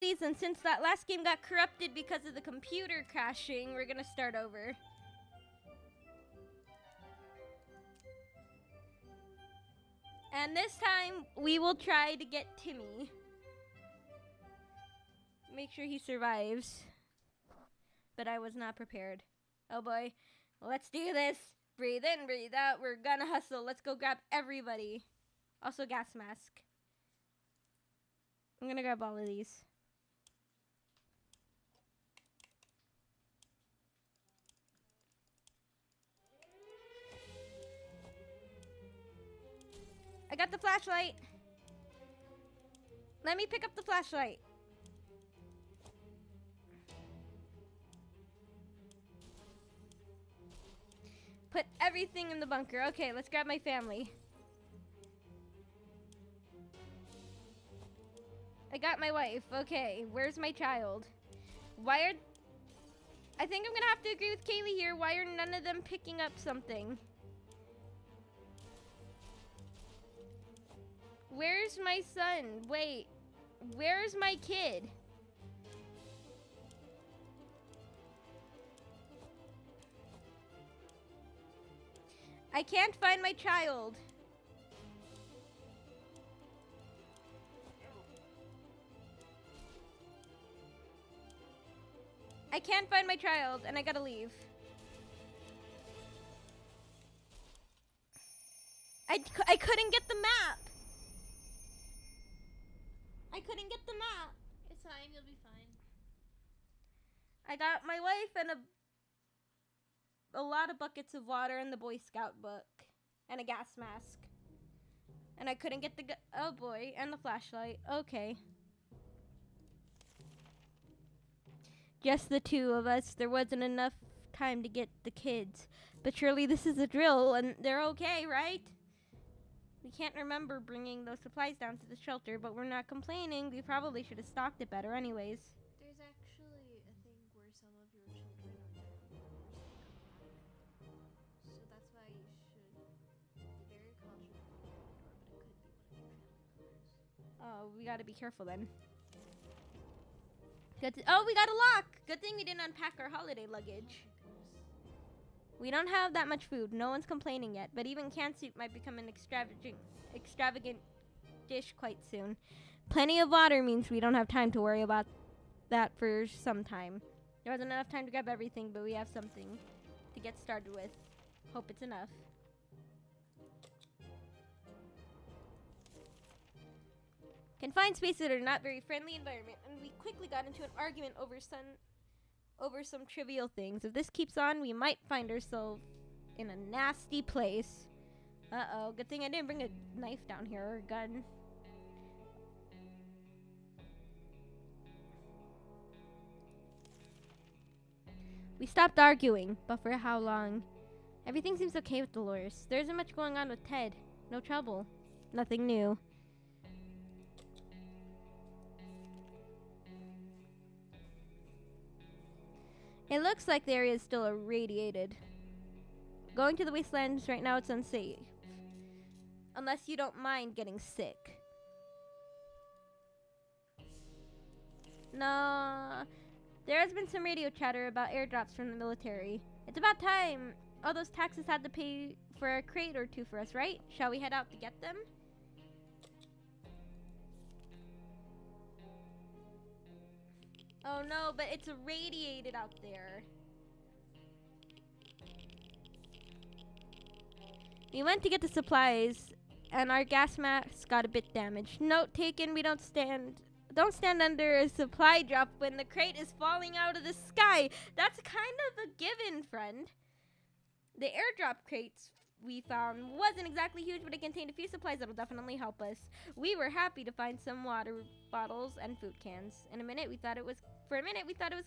And since that last game got corrupted because of the computer crashing, we're gonna start over. And this time, we will try to get Timmy. Make sure he survives. But I was not prepared. Oh boy. Let's do this. Breathe in, breathe out. We're gonna hustle. Let's go grab everybody. Also, gas mask. I'm gonna grab all of these. I got the flashlight. Let me pick up the flashlight. Put everything in the bunker. Okay, let's grab my family. I got my wife. Okay, where's my child? I think I'm gonna have to agree with Kaylee here. Why are none of them picking up something? Where's my son? Wait, where's my kid? I can't find my child. I can't find my child, and I gotta leave. I couldn't get the map. I couldn't get the map. It's fine, you'll be fine. I got my wife and a lot of buckets of water and the Boy Scout book and a gas mask. And I couldn't get the oh boy, and the flashlight. Okay. Just the two of us. There wasn't enough time to get the kids. But surely this is a drill and they're okay, right? We can't remember bringing those supplies down to the shelter, but we're not complaining. We probably should have stocked it better anyways. There's actually a thing where some of your children are never come back. So that's why you should be very cautious with the door, but it could be one of your family members. Oh, we gotta be careful then. Oh, we got a lock! Good thing we didn't unpack our holiday luggage. We don't have that much food. No one's complaining yet, but even canned soup might become an extravagant dish quite soon. Plenty of water means we don't have time to worry about that for some time. There wasn't enough time to grab everything, but we have something to get started with. Hope it's enough. Confined spaces are not very friendly environment, and we quickly got into an argument over some trivial things. If this keeps on, we might find ourselves in a nasty place. Uh-oh, good thing I didn't bring a knife down here or a gun. We stopped arguing, but for how long? Everything seems okay with Dolores. There isn't much going on with Ted. No trouble. Nothing new. It looks like the area is still irradiated. Going to the wastelands right now, it's unsafe. Unless you don't mind getting sick. No. There has been some radio chatter about airdrops from the military. It's about time. All those taxes had to pay for a crate or two for us, right? Shall we head out to get them? Oh no, but it's irradiated out there. We went to get the supplies, and our gas mask got a bit damaged. Note taken, we don't stand under a supply drop when the crate is falling out of the sky. That's kind of a given, friend. The airdrop crates we found wasn't exactly huge, but it contained a few supplies that'll definitely help us. We were happy to find some water bottles and food cans. For a minute we thought it was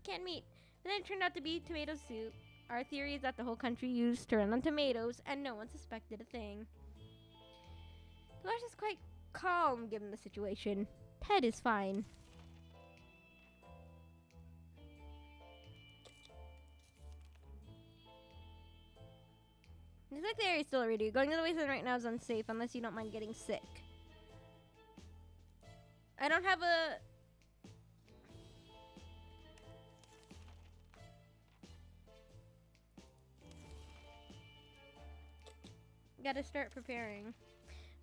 canned meat. Then it turned out to be tomato soup. Our theory is that the whole country used to run on tomatoes and no one suspected a thing. Dolores is quite calm given the situation. Ted is fine. It's like the area is still already. Going to the wasteland right now is unsafe unless you don't mind getting sick. I don't have a Gotta start preparing.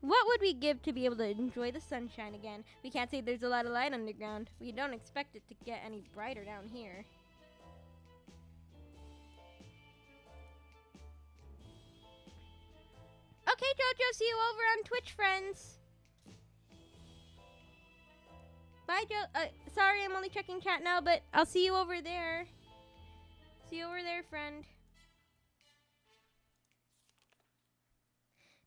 What would we give to be able to enjoy the sunshine again? We can't say there's a lot of light underground. We don't expect it to get any brighter down here. Okay, Jojo, see you over on Twitch, friends. Bye, sorry, I'm only checking chat now, but I'll see you over there. See you over there, friend.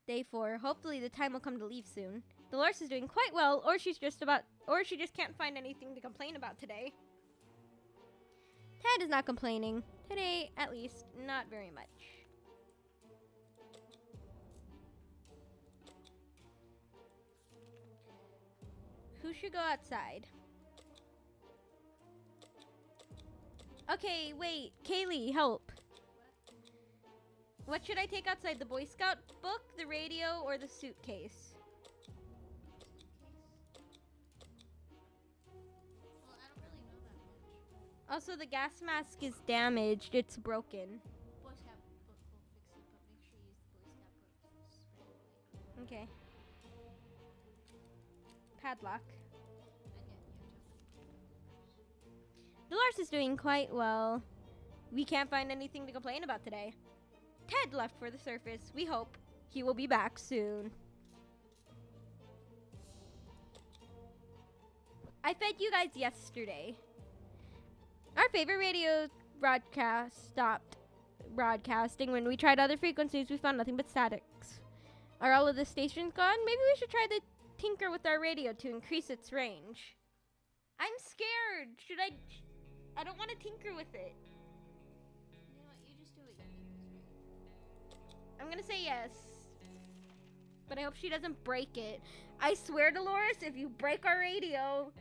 Day 4. Hopefully the time will come to leave soon. Dolores is doing quite well, or she just can't find anything to complain about today. Ted is not complaining. Today, at least, not very much. Who should go outside? Okay, wait. Kaylee, help. What should I take outside? The Boy Scout book, the radio, or the suitcase? Well, I don't really know that much. Also, the gas mask is damaged. It's broken. Boy Scout book will fix it, but make sure you use the Boy Scout book right away. Okay. Padlock. Dolores is doing quite well. We can't find anything to complain about today. Ted left for the surface. We hope he will be back soon. I fed you guys yesterday. Our favorite radio broadcast stopped broadcasting. When we tried other frequencies, we found nothing but statics. Are all of the stations gone? Maybe we should try to tinker with our radio to increase its range. I'm scared. Should I don't want to tinker with it. You know what? You just do what you think is right. I'm gonna say yes. But I hope she doesn't break it. I swear, Dolores, if you break our radio,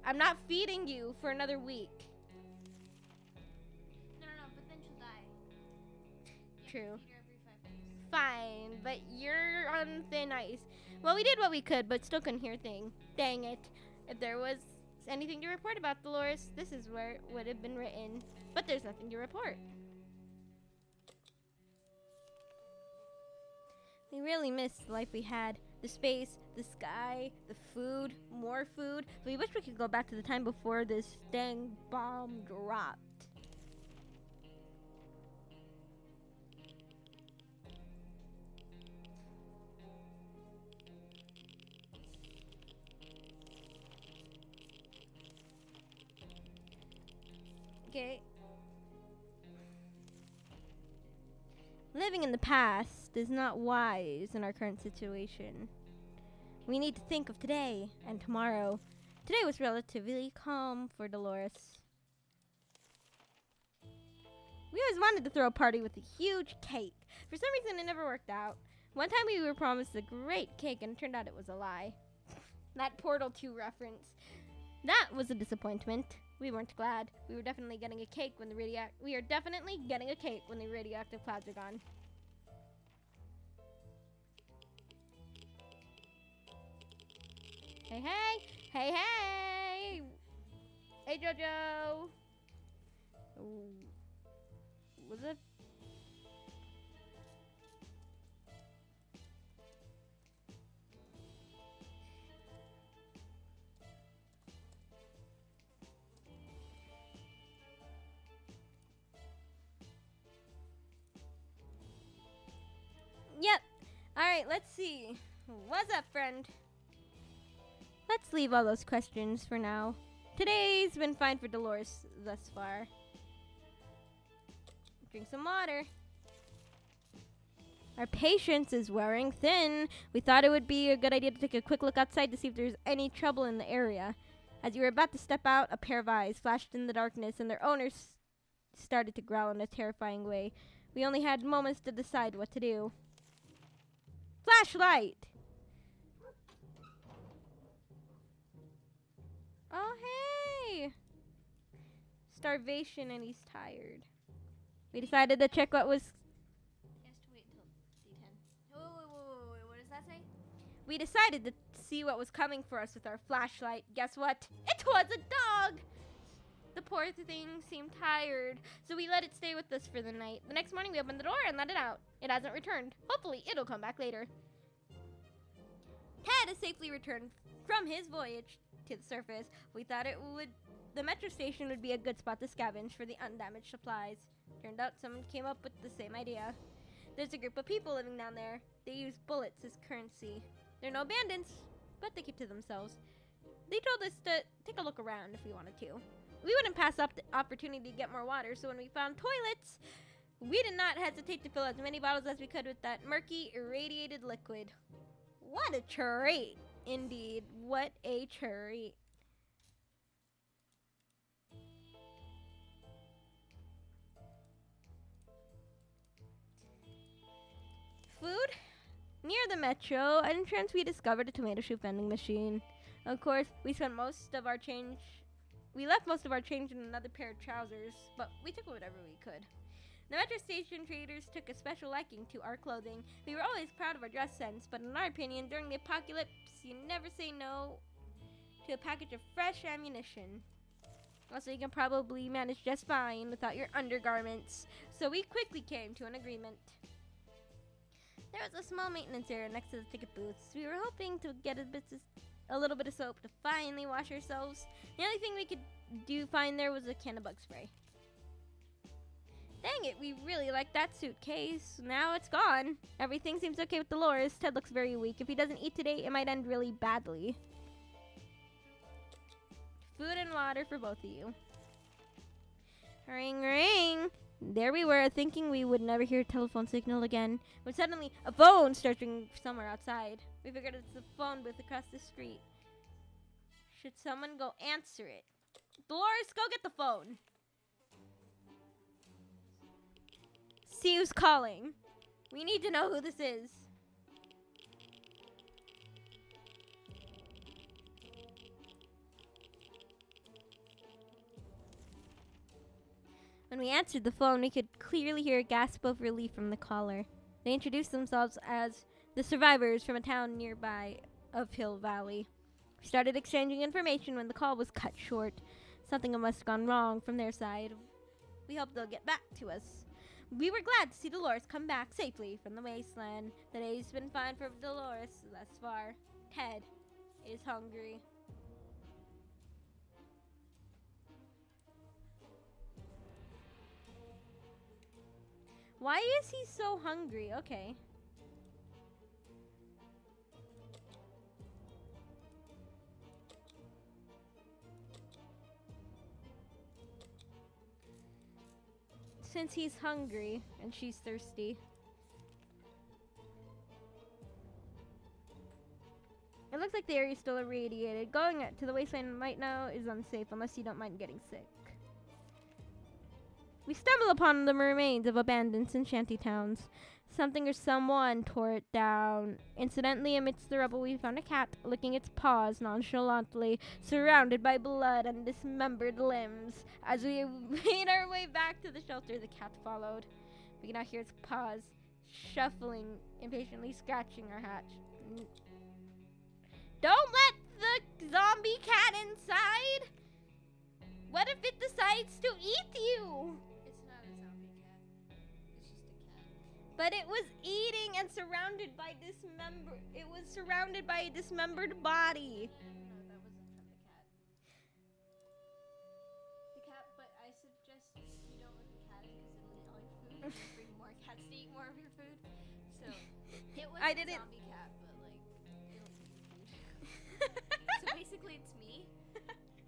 I'm not feeding you for another week. No, but then she'll die. You True. have to feed her every 5 days. Fine, but you're on thin ice. Well, we did what we could, but still couldn't hear a thing. Dang it. If there was anything to report about Dolores, this is where it would have been written. But there's nothing to report. We really miss the life we had. The space, the sky, the food, more food. We wish we could go back to the time before this dang bomb dropped. Okay. Living in the past is not wise in our current situation. We need to think of today and tomorrow. Today was relatively calm for Dolores. We always wanted to throw a party with a huge cake. For some reason, it never worked out. One time we were promised a great cake, and it turned out it was a lie. That Portal 2 reference. That was a disappointment. We weren't glad. We were definitely getting a cake when the radioactive clouds are gone. Hey, hey! Hey, hey! Hey, Jojo! Ooh. Was it? Yep. Alright, let's see. What's up, friend? Let's leave all those questions for now. Today's been fine for Dolores thus far. Drink some water. Our patience is wearing thin. We thought it would be a good idea to take a quick look outside to see if there's any trouble in the area. As you were about to step out, a pair of eyes flashed in the darkness, and their owners started to growl in a terrifying way. We only had moments to decide what to do. Flashlight! Oh, hey! Starvation and he's tired. We decided to check what was... He has to wait till D10. Wait, what does that say? We decided to see what was coming for us with our flashlight. Guess what? It was a dog! The poor thing seemed tired, so we let it stay with us for the night. The next morning, we opened the door and let it out. It hasn't returned. Hopefully, it'll come back later. Ted has safely returned from his voyage to the surface. We thought the metro station would be a good spot to scavenge for the undamaged supplies. Turned out someone came up with the same idea. There's a group of people living down there. They use bullets as currency. They're no bandits, but they keep to themselves. They told us to take a look around if we wanted to. We wouldn't pass up the opportunity to get more water, so when we found toilets, we did not hesitate to fill as many bottles as we could with that murky, irradiated liquid. What a treat, indeed. What a treat. Food? Near the metro entrance, we discovered a tomato soup vending machine. Of course, we left most of our change in another pair of trousers, but we took whatever we could. The metro station traders took a special liking to our clothing. We were always proud of our dress sense, but in our opinion, during the apocalypse, you never say no to a package of fresh ammunition. Also, you can probably manage just fine without your undergarments, so we quickly came to an agreement. There was a small maintenance area next to the ticket booths. We were hoping to get a little bit of soap to finally wash ourselves. The only thing we could find there was a can of bug spray. Dang it, we really liked that suitcase. Now it's gone. Everything seems okay with Dolores. Ted looks very weak. If he doesn't eat today, it might end really badly. Food and water for both of you. Ring, ring. There we were, thinking we would never hear a telephone signal again, when suddenly a phone starts ringing somewhere outside. We figured it's the phone booth across the street. Should someone go answer it? Dolores, go get the phone. See who's calling. We need to know who this is. When we answered the phone, we could clearly hear a gasp of relief from the caller. They introduced themselves as the survivors from a town nearby of Hill Valley. We started exchanging information when the call was cut short. Something must have gone wrong from their side. We hope they'll get back to us. We were glad to see Dolores come back safely from the wasteland. The day's been fine for Dolores thus far. Ted is hungry. Why is he so hungry? Okay. Since he's hungry and she's thirsty. It looks like the area's still irradiated. Going to the wasteland right now is unsafe unless you don't mind getting sick. We stumble upon the remains of abandoned shanty towns. Something or someone tore it down. Incidentally, amidst the rubble, we found a cat licking its paws nonchalantly, surrounded by blood and dismembered limbs. As we made our way back to the shelter, the cat followed. We can now hear its paws shuffling, impatiently scratching our hatch. Don't let the zombie cat inside! What if it decides to eat you? It's not a zombie cat. It's just a cat. But it was eating and surrounded by a dismembered body. No, that wasn't from the cat. The cat, but I suggest you don't let the cat in because it'll eat all your food and bring more cats to eat more of your food. So, it was a zombie cat, but like, it'll take your food. So basically it's me.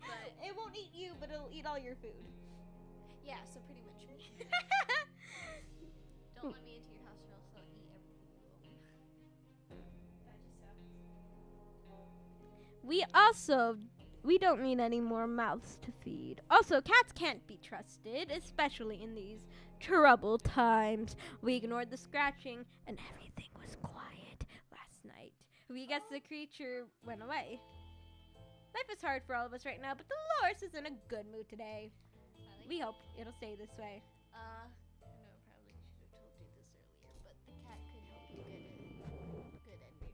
But it won't eat you, but it'll eat all your food. Yeah, so pretty much me. Don't let me into your house or else I'll eat everything you own. That just sounds... We don't need any more mouths to feed. Also, cats can't be trusted, especially in these troubled times. We ignored the scratching, and everything was quiet last night. We guess the creature went away. Life is hard for all of us right now, but Dolores is in a good mood today. We hope it'll stay this way. I know, probably should have told you this earlier, but the cat could help you get a good ending.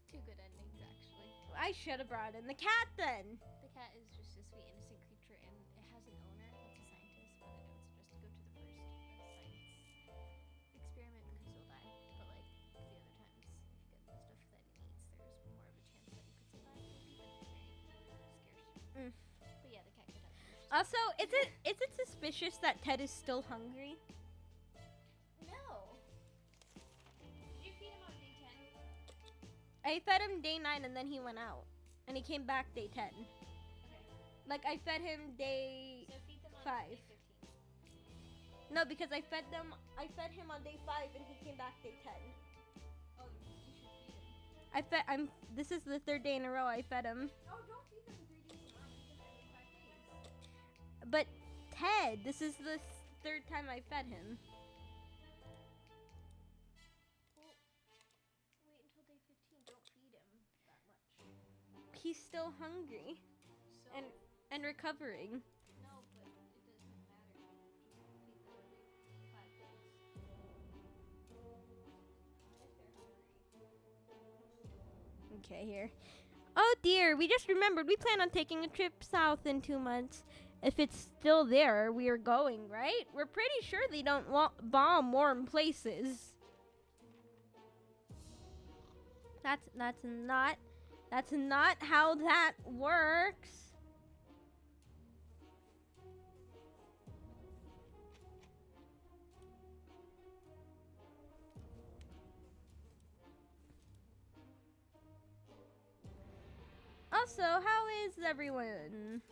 2 good endings, actually. I should have brought in the cat then. The cat is just a sweet, innocent an owner that's a scientist, but then I would suggest to go to the first science experiment because you'll die. But like the other times, if you get the stuff that it needs, there's more of a chance that you could survive. Maybe, but it's very scarce. But yeah, the cat could have. Also, is it suspicious that Ted is still hungry? No. Did you feed him on day 10? I fed him day 9 and then he went out. And he came back day 10. Okay. Like I fed him day So feed them on 5. day 15. No, because I fed him on day 5 and he came back day 10. Oh, you should feed him. This is the 3rd day in a row I fed him. Oh, don't feed them 3 days in a row. Feed them every 5 days. But Ted, this is the 3rd time I fed him. Well, wait until day 15. Don't feed him that much. He's still hungry So and recovering. no, but it doesn't matter. Just feed them every 5 days. If they're hungry. Okay, here. Oh dear, we just remembered we plan on taking a trip south in 2 months. If it's still there, we are going, right? We're pretty sure they don't bomb warm places. That's not how that works. Also, how is everyone?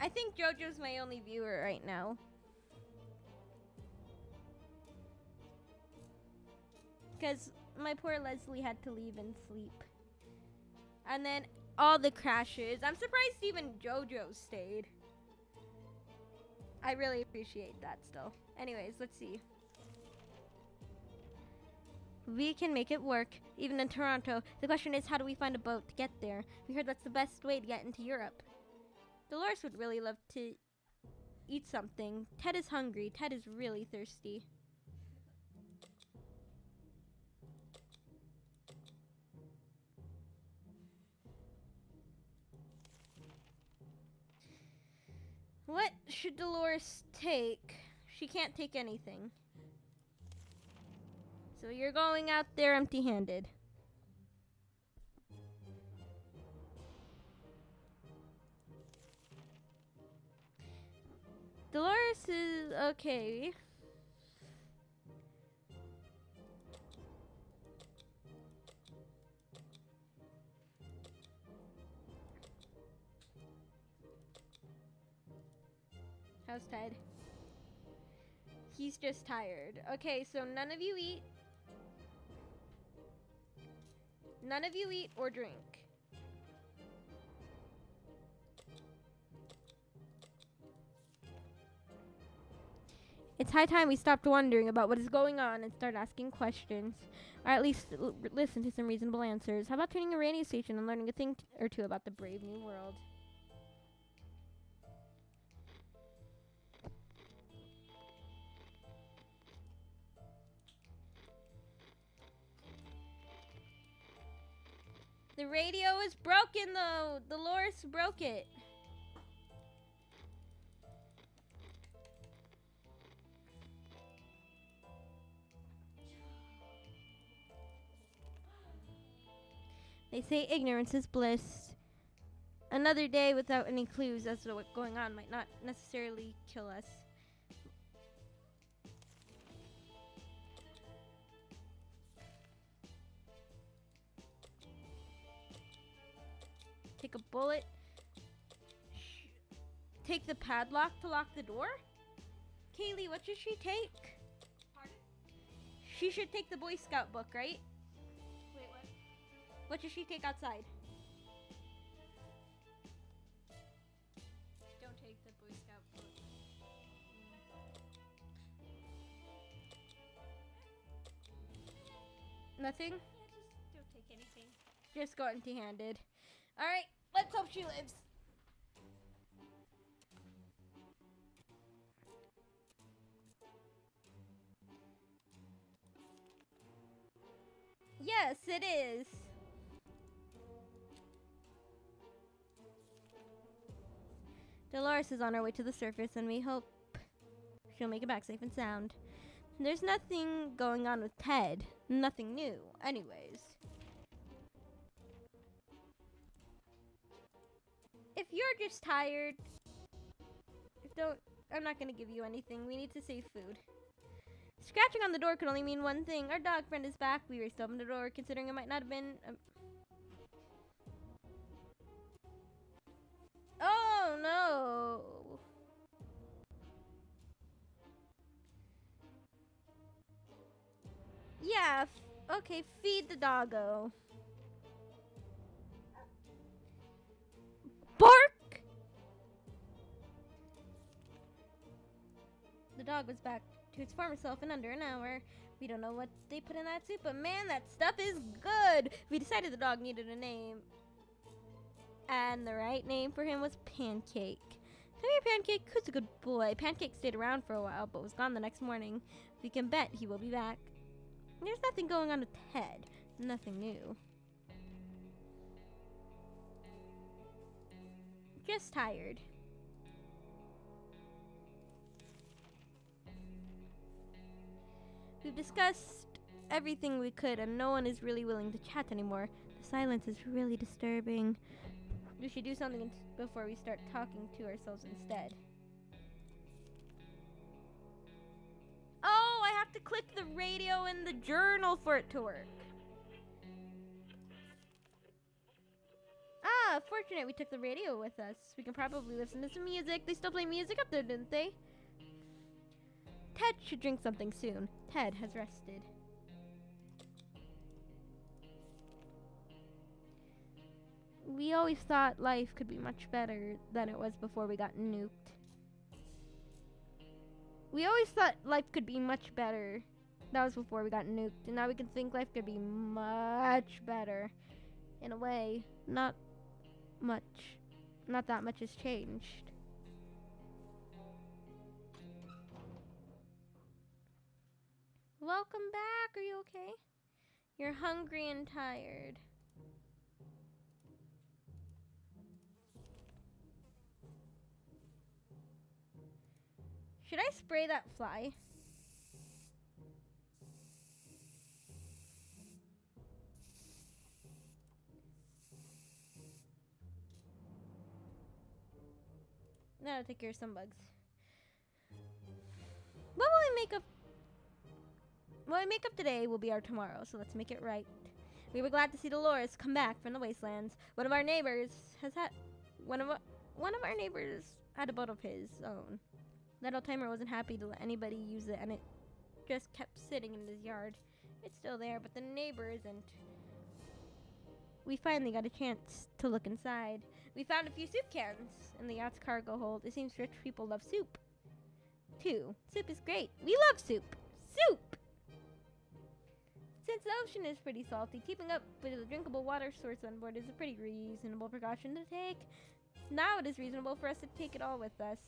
I think JoJo's my only viewer right now. Because my poor Leslie had to leave and sleep. And then all the crashes. I'm surprised even JoJo stayed. I really appreciate that still. Anyways, let's see. We can make it work, even in Toronto. The question is, how do we find a boat to get there? We heard that's the best way to get into Europe. Dolores would really love to eat something. Ted is hungry. Ted is really thirsty. What should Dolores take? She can't take anything. So you're going out there empty-handed. Dolores is okay. How's Ted? He's just tired. Okay, so none of you eat. None of you eat or drink. It's high time we stopped wondering about what is going on and start asking questions. Or at least listen to some reasonable answers. How about tuning a radio station and learning a thing or two about the brave new world? The radio is broken though. Dolores broke it. They say ignorance is bliss. Another day without any clues as to what's going on might not necessarily kill us. Take a bullet. Take the padlock to lock the door? Kaylee, what should she take? Pardon? She should take the Boy Scout book, right? Wait, what? What should she take outside? Don't take the Boy Scout book. Nothing? Yeah, just don't take anything. Just go empty-handed. Alright, let's hope she lives. Yes, it is. Dolores is on her way to the surface, and we hope she'll make it back safe and sound. There's nothing going on with Ted. Nothing new, anyways. If you're just tired, I'm not gonna give you anything. We need to save food. Scratching on the door could only mean one thing. Our dog friend is back. We raced to open the door, considering it might not have been... Oh, no. Yeah, okay, feed the doggo. Bark! The dog was back to its former self in under an hour. We don't know what they put in that soup, but man, that stuff is good. We decided the dog needed a name. And the right name for him was Pancake. Come here, Pancake. Who's a good boy? Pancake stayed around for a while, but was gone the next morning. We can bet he will be back. There's nothing going on with Ted. Nothing new. Just tired. We've discussed everything we could, and no one is really willing to chat anymore. The silence is really disturbing. We should do something before we start talking to ourselves instead. Oh, I have to click the radio in the journal for it to work. Ah, fortunate we took the radio with us. We can probably listen to some music. They still play music up there, didn't they? Ted should drink something soon. Ted has rested. We always thought life could be much better than it was before we got nuked. We always thought life could be much better. That was before we got nuked. And now we can think life could be much better. In a way, not much. Not that much has changed. Welcome back. Are you okay? You're hungry and tired. Should I spray that fly? That'll take care of some bugs. What will we make up? What we make up today will be our tomorrow, so let's make it right. We were glad to see Dolores come back from the wastelands. One of our neighbors had a boat of his own. That old timer wasn't happy to let anybody use it, and it just kept sitting in his yard. It's still there, but the neighbor isn't. We finally got a chance to look inside. We found a few soup cans in the yacht's cargo hold. It seems rich people love soup, too. Soup is great. We love soup. Soup! Since the ocean is pretty salty, keeping up with a drinkable water source on board is a pretty reasonable precaution to take. Now it is reasonable for us to take it all with us.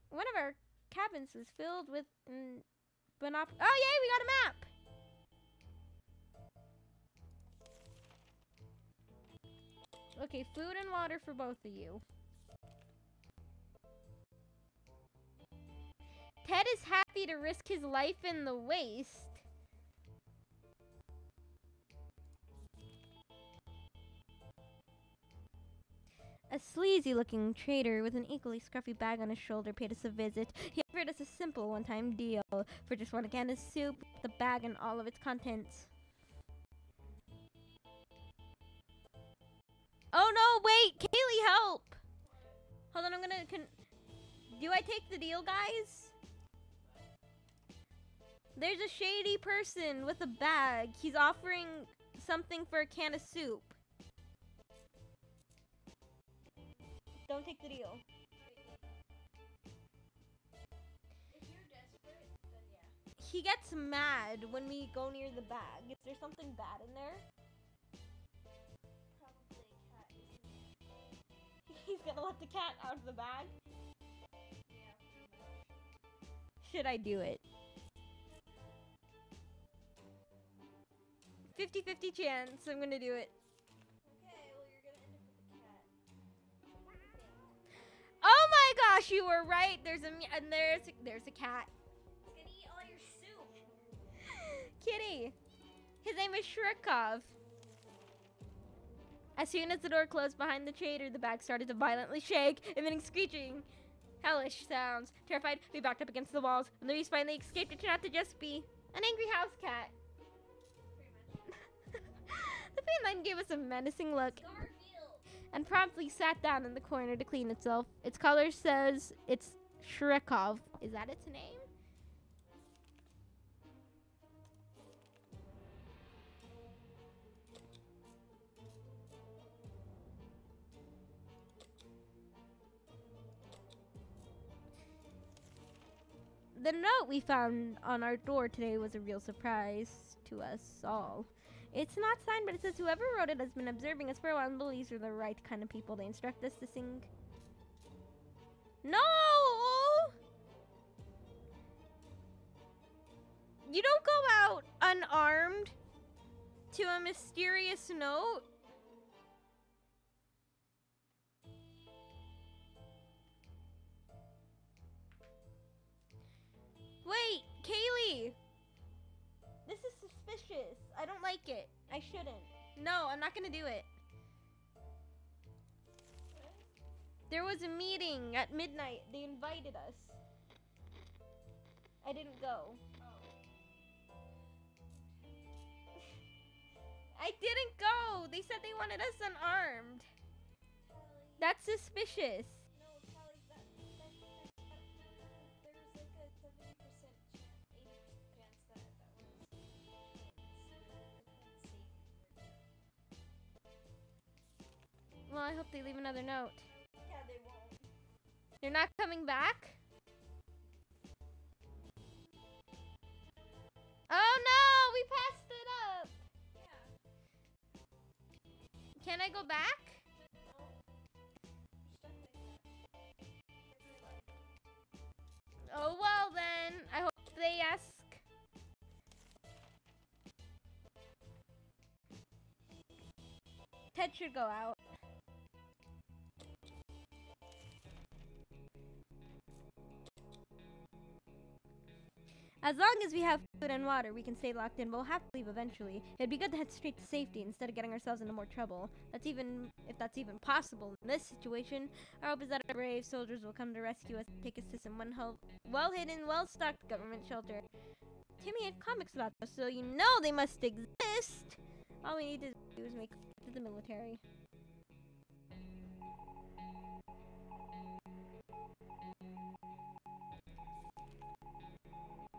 One of our cabins was filled with oh yay, we got a map! Okay, food and water for both of you. Ted is happy to risk his life in the waste. A sleazy-looking trader with an equally scruffy bag on his shoulder paid us a visit. He offered us a simple one-time deal for just one can of soup, the bag, and all of its contents. Oh no, wait! Kaylee, help! Hold on, I'm gonna... Do I take the deal, guys? There's a shady person with a bag. He's offering something for a can of soup. Don't take the deal. If you're desperate, then yeah. He gets mad when we go near the bag. Is there something bad in there? Probably a cat, isn't it? He's gonna let the cat out of the bag? Yeah, pretty much. Should I do it? 50-50 chance. I'm gonna do it. Okay, well, you're gonna end up with a cat. Oh my Yes, you were right. There's a cat. He's gonna eat all your soup. Kitty. His name is Shrikov. As soon as the door closed behind the trader, the bag started to violently shake, emitting screeching, hellish sounds. Terrified, we backed up against the walls. When the beast finally escaped, it turned out to just be an angry house cat. Pretty much. The feline gave us a menacing look Garfield. and promptly sat down in the corner to clean itself. Its color says it's Shrikov. Is that its name? The note we found on our door today was a real surprise to us all. It's not signed, but it says whoever wrote it has been observing us for a while and believes we're the right kind of people. They instruct us to sing. No! You don't go out unarmed to a mysterious note. Wait, Kaylee! This is suspicious. I don't like it. I shouldn't. No, I'm not gonna do it. There was a meeting at midnight. They invited us. I didn't go. I didn't go! They said they wanted us unarmed. That's suspicious. No, Tally, there's like a 70%, 80% chance that was Well, I hope they leave another note. Yeah, they won't. You're not coming back? Oh no! We passed it up! Yeah. Can I go back? No. You're stuck like that. Oh well then. I hope they ask. Ted should go out. As long as we have food and water, we can stay locked in, but we'll have to leave eventually. It'd be good to head straight to safety instead of getting ourselves into more trouble. If that's even possible in this situation. Our hope is that our brave soldiers will come to rescue us and take us to some well-hidden, well-stocked government shelter. Timmy had comics about those, so you know they must exist. All we need to do is make it to the military.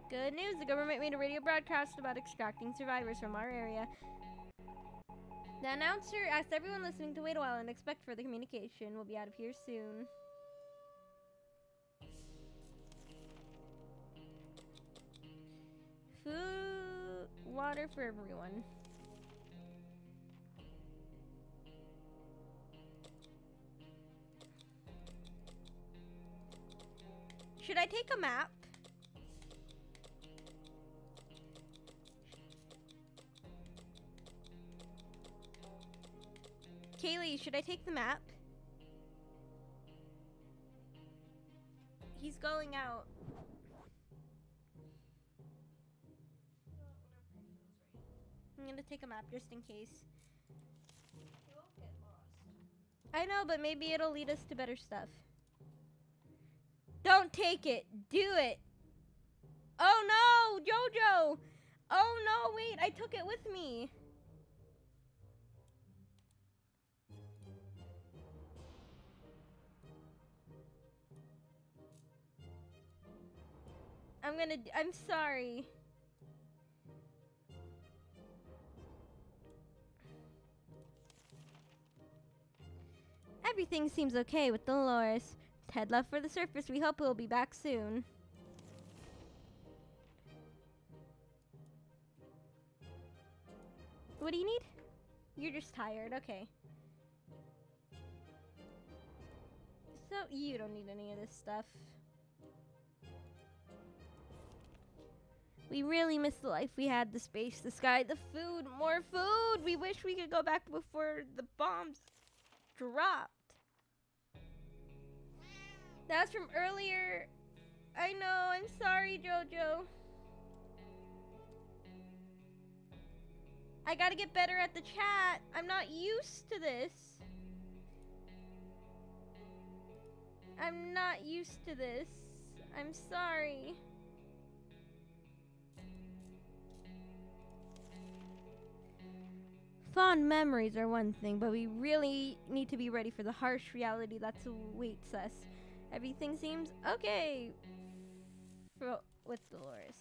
Good news, the government made a radio broadcast about extracting survivors from our area. The announcer asked everyone listening to wait a while and expect further communication. We'll be out of here soon. Food, water for everyone. Should I take a map? Kaylee, should I take the map? He's going out. I'm gonna take a map just in case. You won't get lost. I know, but maybe it'll lead us to better stuff. Don't take it. Do it. Oh no, Jojo. Oh no, wait, I took it with me. I'm sorry. Everything seems okay with Dolores. Ted left for the surface. We hope he'll be back soon. What do you need? You're just tired. Okay. So you don't need any of this stuff. We really miss the life we had, the space, the sky, the food, more food. We wish we could go back before the bombs dropped. That's from earlier. I know, I'm sorry, Jojo. I gotta get better at the chat. I'm not used to this. I'm not used to this. I'm sorry. Fond memories are one thing, but we really need to be ready for the harsh reality that awaits us. Everything seems okay with Dolores.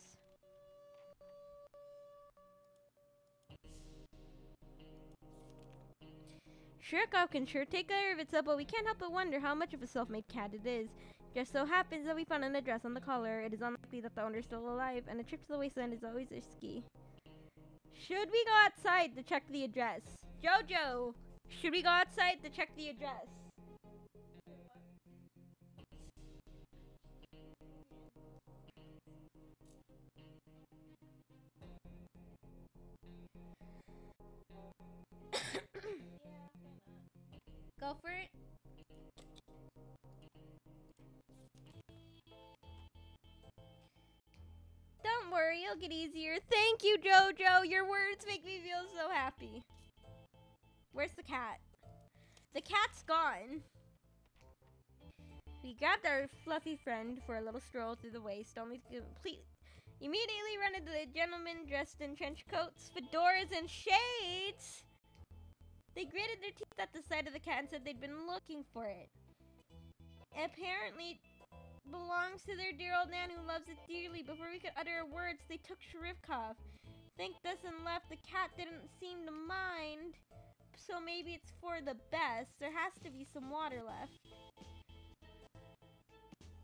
Shirkoff can sure take care of itself, but we can't help but wonder how much of a self-made cat it is. Just so happens that we found an address on the collar. It is unlikely that the owner is still alive, and a trip to the wasteland is always risky. Should we go outside to check the address? Jojo, should we go outside to check the address? Go for it. Don't worry, it'll get easier. Thank you, Jojo. Your words make me feel so happy. Where's the cat? The cat's gone. We grabbed our fluffy friend for a little stroll through the waste, only to immediately run into the gentlemen dressed in trench coats, fedoras, and shades. They gritted their teeth at the sight of the cat and said they'd been looking for it. Apparently, belongs to their dear old nan who loves it dearly. Before we could utter words, they took Shrivkov. Thanked us and left. The cat didn't seem to mind, so maybe it's for the best. There has to be some water left.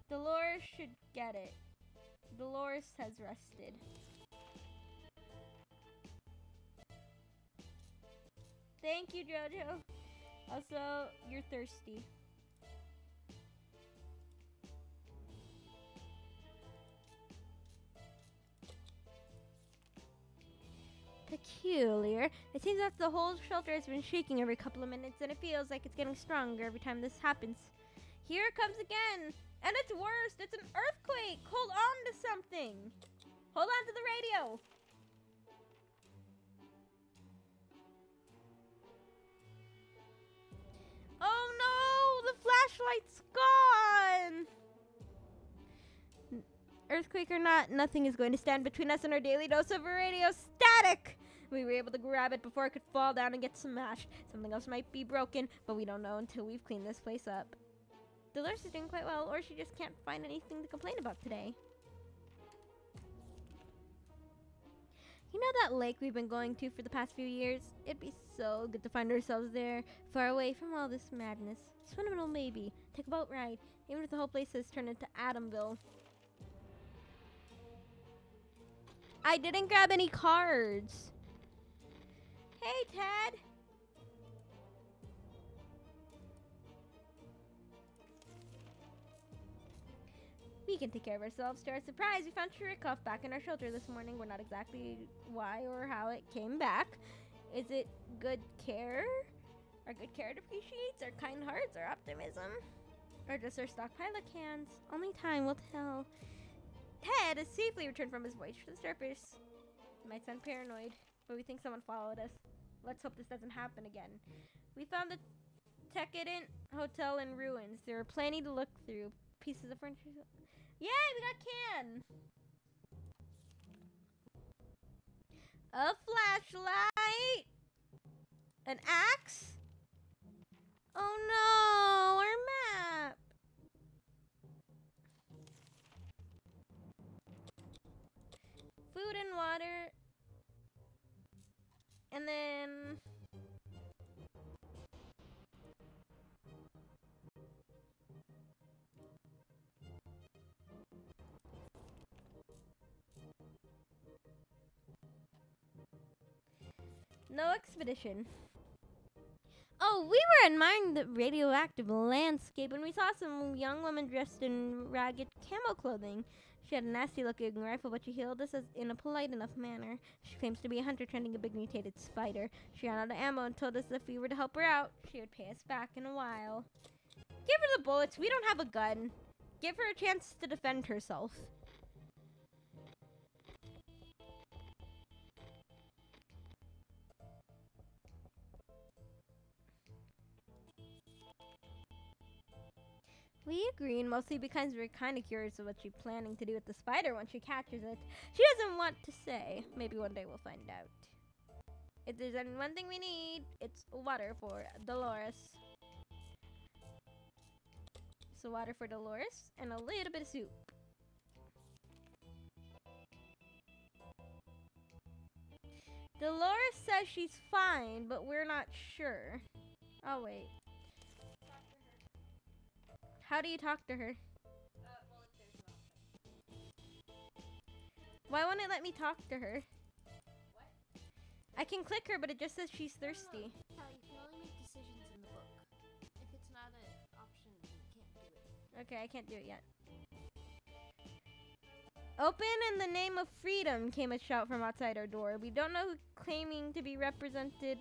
Dolores should get it. Dolores has rested. Thank you, Jojo. Also, you're thirsty. Peculiar. It seems that the whole shelter has been shaking every couple of minutes, and it feels like it's getting stronger every time this happens. Here it comes again. And it's worse. It's an earthquake. Hold on to something. Hold on to the radio. Oh no, the flashlight's gone. Earthquake or not, nothing is going to stand between us and our daily dose of radio static. We were able to grab it before it could fall down and get smashed. Something else might be broken, but we don't know until we've cleaned this place up. Dolores is doing quite well, or she just can't find anything to complain about today. You know that lake we've been going to for the past few years? It'd be so good to find ourselves there, far away from all this madness. Swim a little maybe, take a boat ride, even if the whole place has turned into Adamville. I didn't grab any cards. Hey, Ted. We can take care of ourselves. To our surprise, we found Shirikoff back in our shelter this morning. We're not exactly why or how it came back. Is it good care? Our good care appreciates our kind hearts, our optimism, or just our stockpile of cans? Only time will tell. Ted has safely returned from his voyage to the surface. It might sound paranoid, but we think someone followed us. Let's hope this doesn't happen again. We found the Decadent Hotel in ruins. There were plenty to look through. Pieces of furniture. Yay, we got can! A flashlight! An axe? Oh no, our map! Food and water. And then... no expedition. Oh, we were admiring the radioactive landscape when we saw some young woman dressed in ragged camo clothing. She had a nasty-looking rifle, but she hailed us in a polite enough manner. She claims to be a hunter trending a big mutated spider. She ran out of ammo and told us if we were to help her out, she would pay us back in a while. Give her the bullets. We don't have a gun. Give her a chance to defend herself. We agree, mostly because we're kind of curious of what she's planning to do with the spider when she catches it. She doesn't want to say. Maybe one day we'll find out. If there's any one thing we need, it's water for Dolores. So water for Dolores and a little bit of soup. Dolores says she's fine, but we're not sure. Oh, wait. How do you talk to her? Well, if there's an option. Why won't it let me talk to her? What? I can click her, but it just says she's thirsty. Callie, you can only make decisions in the book. If it's not an option, you can't do it. Okay, I can't do it yet. Open in the name of freedom, came a shout from outside our door. We don't know who claiming to be represented.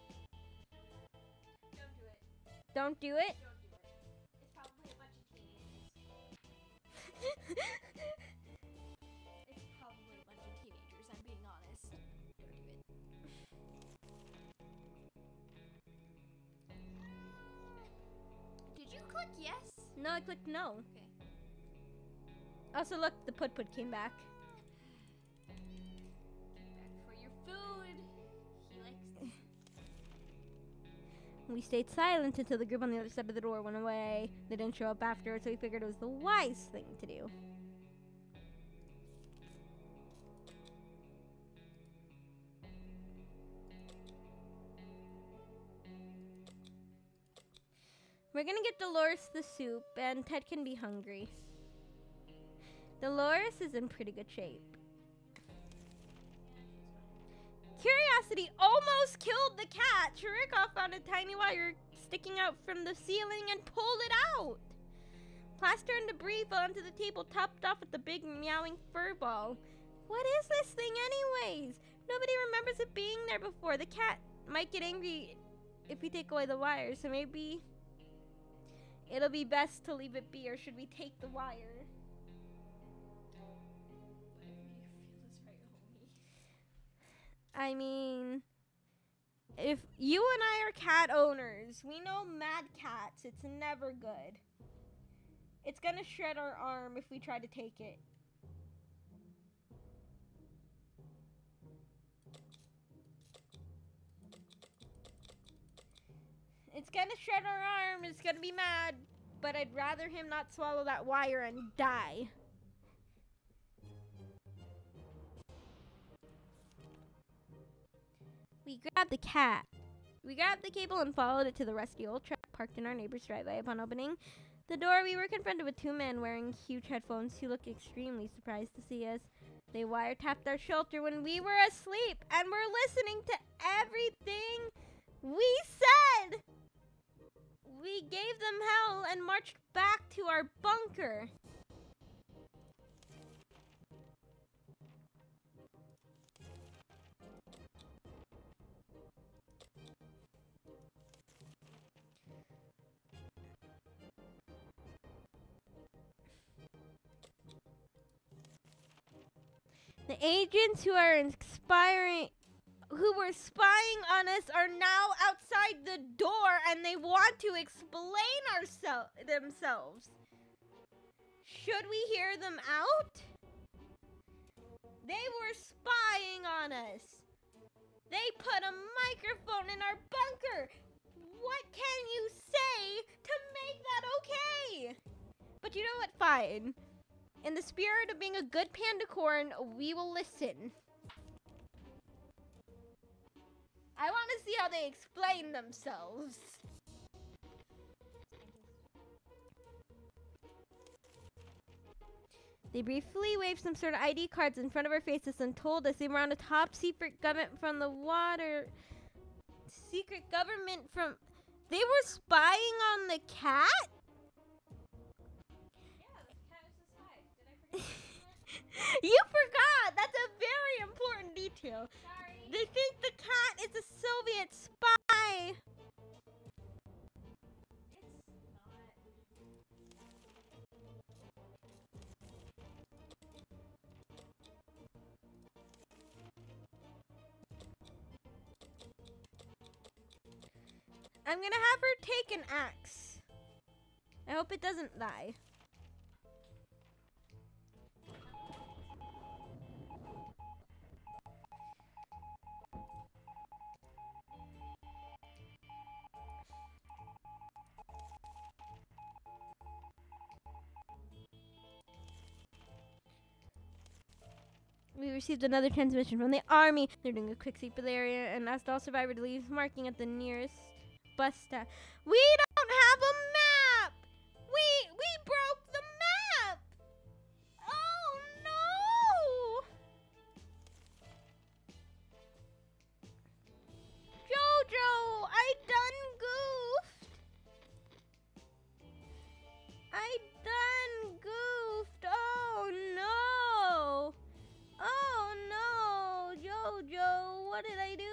Don't do it. Don't do it? Don't do it. It's probably a bunch of teenagers. It's probably a bunch of teenagers, I'm being honest. Don't do it. Did you click yes? No, I clicked no. Okay. Also, look, the put came back. Back for your food. He likes this. We stayed silent until the group on the other side of the door went away. They didn't show up afterwards, so we figured it was the wise thing to do. We're gonna get Dolores the soup, and Ted can be hungry. Dolores is in pretty good shape. Curiosity almost killed the cat. Chirikov found a tiny wire sticking out from the ceiling and pulled it out. Plaster and debris fell onto the table, topped off with the big meowing fur ball. What is this thing anyways? Nobody remembers it being there before. The cat might get angry if we take away the wire, so maybe it'll be best to leave it be, or should we take the wire? Whatever you feel is right, homie. I mean, if you and I are cat owners, we know mad cats, it's never good. It's gonna shred our arm if we try to take it. It's gonna shred our arm, it's gonna be mad, but I'd rather him not swallow that wire and die. We grabbed the cat. We grabbed the cable and followed it to the rusty old truck parked in our neighbor's driveway. Upon opening the door, we were confronted with two men wearing huge headphones who looked extremely surprised to see us. They wiretapped our shelter when we were asleep and were listening to everything we said. We gave them hell and marched back to our bunker. The agents who were spying on us are now outside the door and they want to explain themselves. Should we hear them out? They were spying on us. They put a microphone in our bunker. What can you say to make that okay? But you know what? Fine. In the spirit of being a good pandacorn, we will listen. I want to see how they explain themselves. They briefly waved some sort of ID cards in front of our faces and told us they were on a top secret government from the water. Secret government from... They were spying on the cat? You forgot! That's a very important detail. Sorry. They think the cat is a Soviet spy. It's not. I'm gonna have her take an axe. I hope it doesn't die. We received another transmission from the army. They're doing a quick sweep of the area and asked all survivors to leave marking at the nearest bus stop. We don't have a map! We broke the map! Oh no! Jojo, I done goofed. I done goofed. Oh no! Oh no, Jojo, what did I do?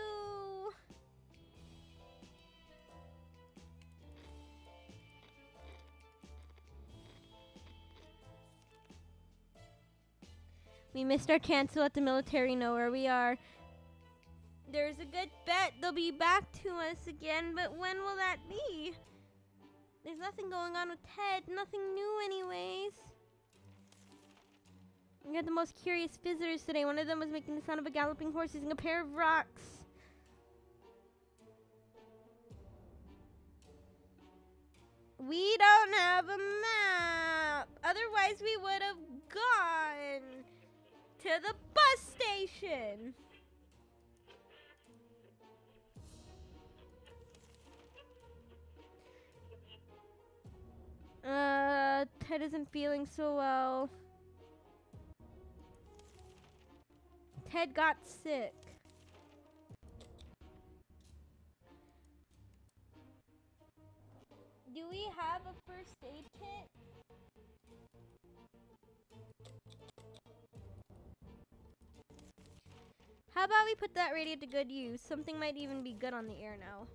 We missed our chance to let the military know where we are. There's a good bet they'll be back to us again, but when will that be? There's nothing going on with Ted, nothing new anyways. We had the most curious visitors today. One of them was making the sound of a galloping horse using a pair of rocks. We don't have a map. Otherwise, we would have gone to the bus station. Ted isn't feeling so well. Ted got sick. Do we have a first aid kit? How about we put that radio to good use? Something might even be good on the air now.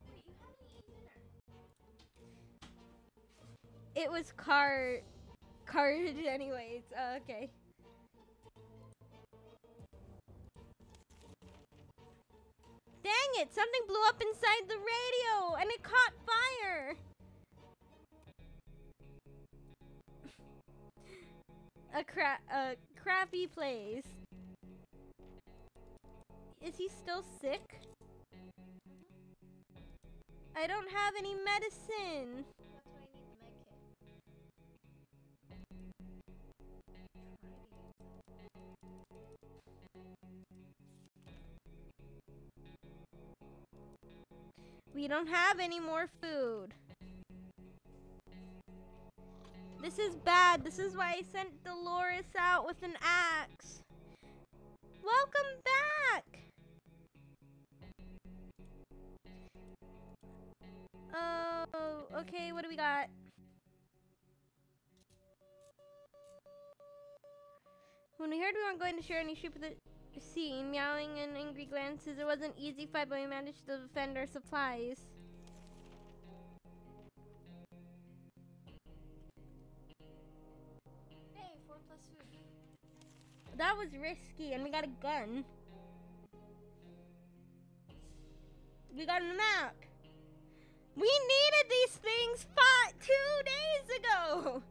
Wait, you haven't eaten dinner. It was carded anyways. Okay. Dang it! Something blew up inside the radio and it caught fire. A crappy place. Is he still sick? I don't have any medicine. That's why I need the med kit. We don't have any more food. This is bad. This is why I sent Dolores out with an axe. Welcome back. Oh, okay. What do we got? When we heard we weren't going to share any sheep with the scene, meowing and angry glances, it wasn't an easy fight, but we managed to defend our supplies. Hey, 4 plus food. That was risky, and we got a gun. We got a map. We needed these things fought 2 days ago.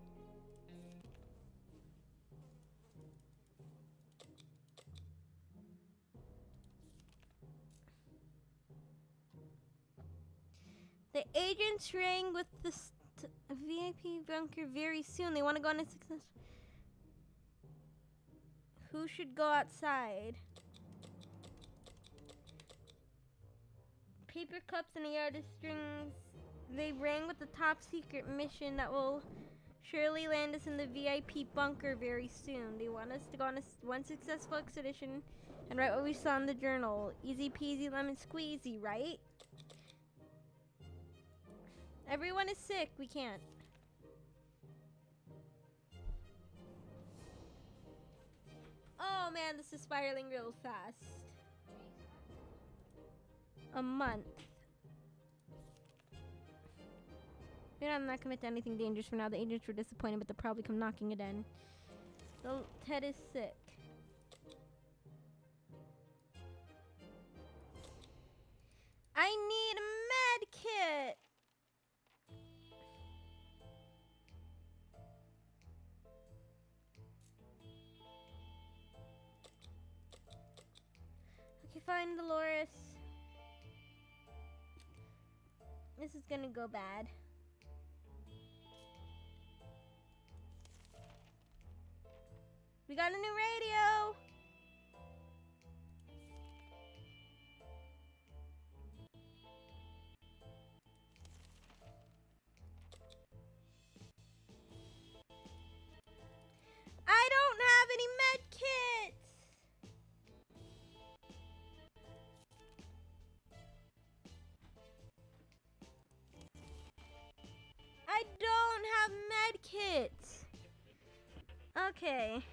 The agents rang with the VIP bunker very soon. They want to go on a success. Who should go outside? Paper cups and a yard of strings. They rang with the top secret mission that will surely land us in the VIP bunker very soon. They want us to go on one successful expedition and write what we saw in the journal. Easy peasy lemon squeezy, right? Everyone is sick. We can't. Oh man, this is spiraling real fast. A month. We're not gonna commit to anything dangerous for now. The agents were disappointed, but they'll probably come knocking again. Ted is sick. I need a med kit. Okay, fine, Dolores. This is gonna go bad. We got a new radio. I don't have any med kits. I don't have med kits. Okay.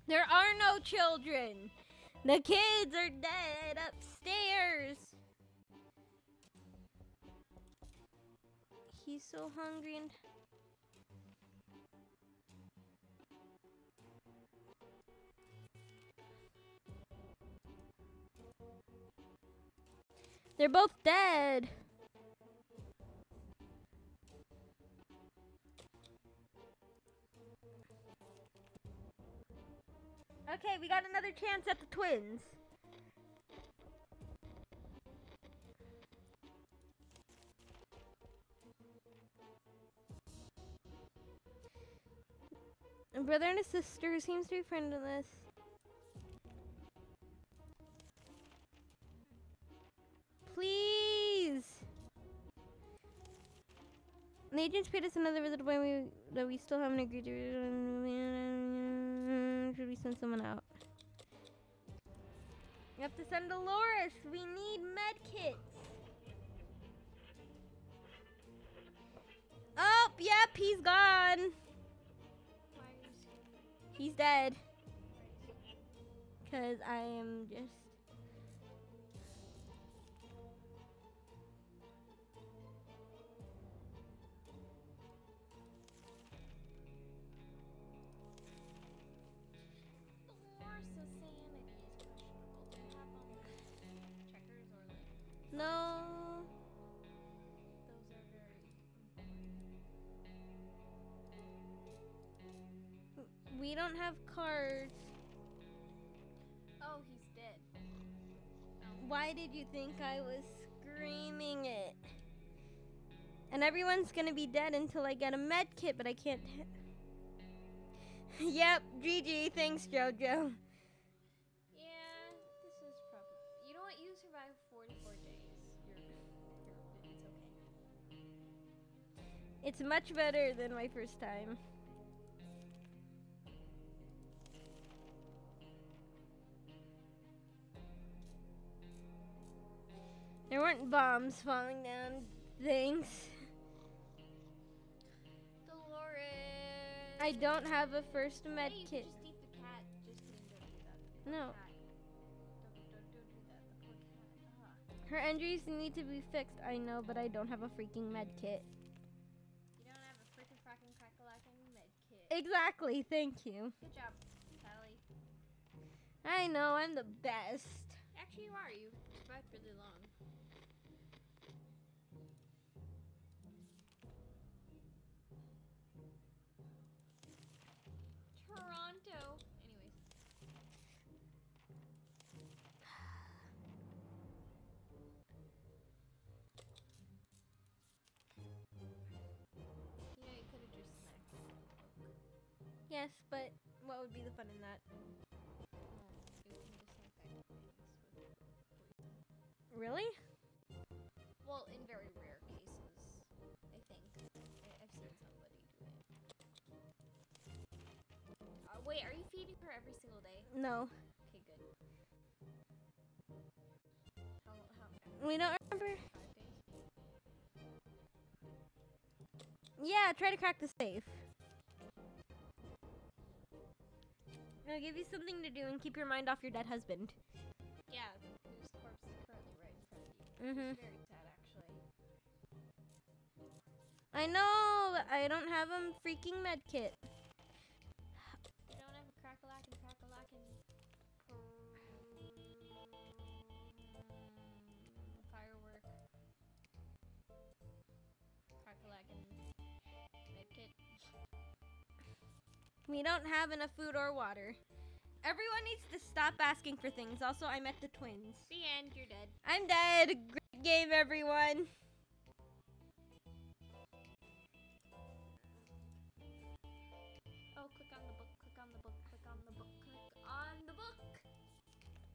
There are no children. The kids are dead upstairs. He's so hungry and... They're both dead. Okay, we got another chance at the twins. A brother and a sister seems to be friendless. Please. The agents paid us another visit when we still haven't agreed to. Should we send someone out? You have to send Dolores. We need med kits. Oh, yep, he's gone. Why are you scared? He's dead. Because I am just... Dolores' sanity is questionable. Do you have checkers or like No. those are very important. We don't have cards. Oh, he's dead. Why did you think I was screaming it? And everyone's gonna be dead until I get a med kit, but I can't. Yep, GG. Thanks, JoJo. Yeah, this is probably. You know what? You survived 44 days. It's okay. It's much better than my first time. There weren't bombs falling down. Thanks. Dolores. I don't have a first med Hey, you kit. could just eat the cat. Just kidding. Don't do that. No. Cat. Don't do that. The poor cat. Her injuries need to be fixed, I know, but I don't have a freaking med kit. You don't have a freaking fracking crack-a-lacking med kit. Exactly, thank you. Good job, Sally. I know, I'm the best. Actually, you are. You survived really long. Toronto. Anyways. You know, you could have just snacked on the Coke. Yes, but what would be the fun in that? Well, you can disinfect things with poison. Really? Well, in very rare cases, I think. I've seen somebody do it. Wait, are you feeding her every single day? No. Okay, good. How We don't remember. 5 days? Yeah, try to crack the safe. I'll give you something to do and keep your mind off your dead husband. Yeah, whose corpse is currently right in front of you. Mhm. It's very sad, actually. I know. I don't have a freaking med kit. You don't have a crack-a-lack-and firework. Crack-a-lack-and medkit. We don't have enough food or water. Everyone needs to stop asking for things. Also, I met the twins. The end, you're dead. I'm dead. Great game, everyone. Oh, click on the book, click on the book, click on the book, click on the book!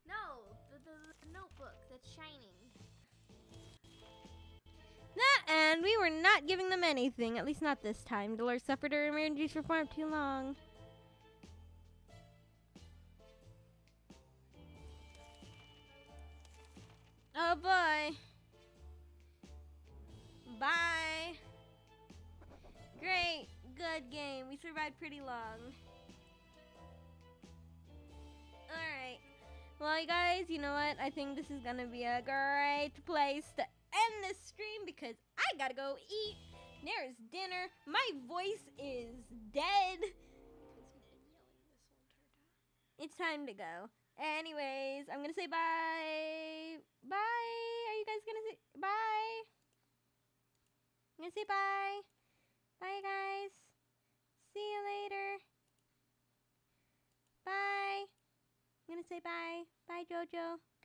No, the notebook that's shining. And we were not giving them anything. At least not this time. Dolores suffered her emergencies for far too long. Oh boy. Bye. Great. Good game. We survived pretty long. Alright. Well, you guys, you know what? I think this is going to be a great place to end this stream because I gotta go eat. There's dinner. My voice is dead. Because you've been yelling this whole entire time. It's time to go. Anyways, I'm gonna say bye. Bye. Are you guys gonna say bye? I'm gonna say bye. Bye, guys. See you later. Bye. I'm gonna say bye. Bye, Jojo.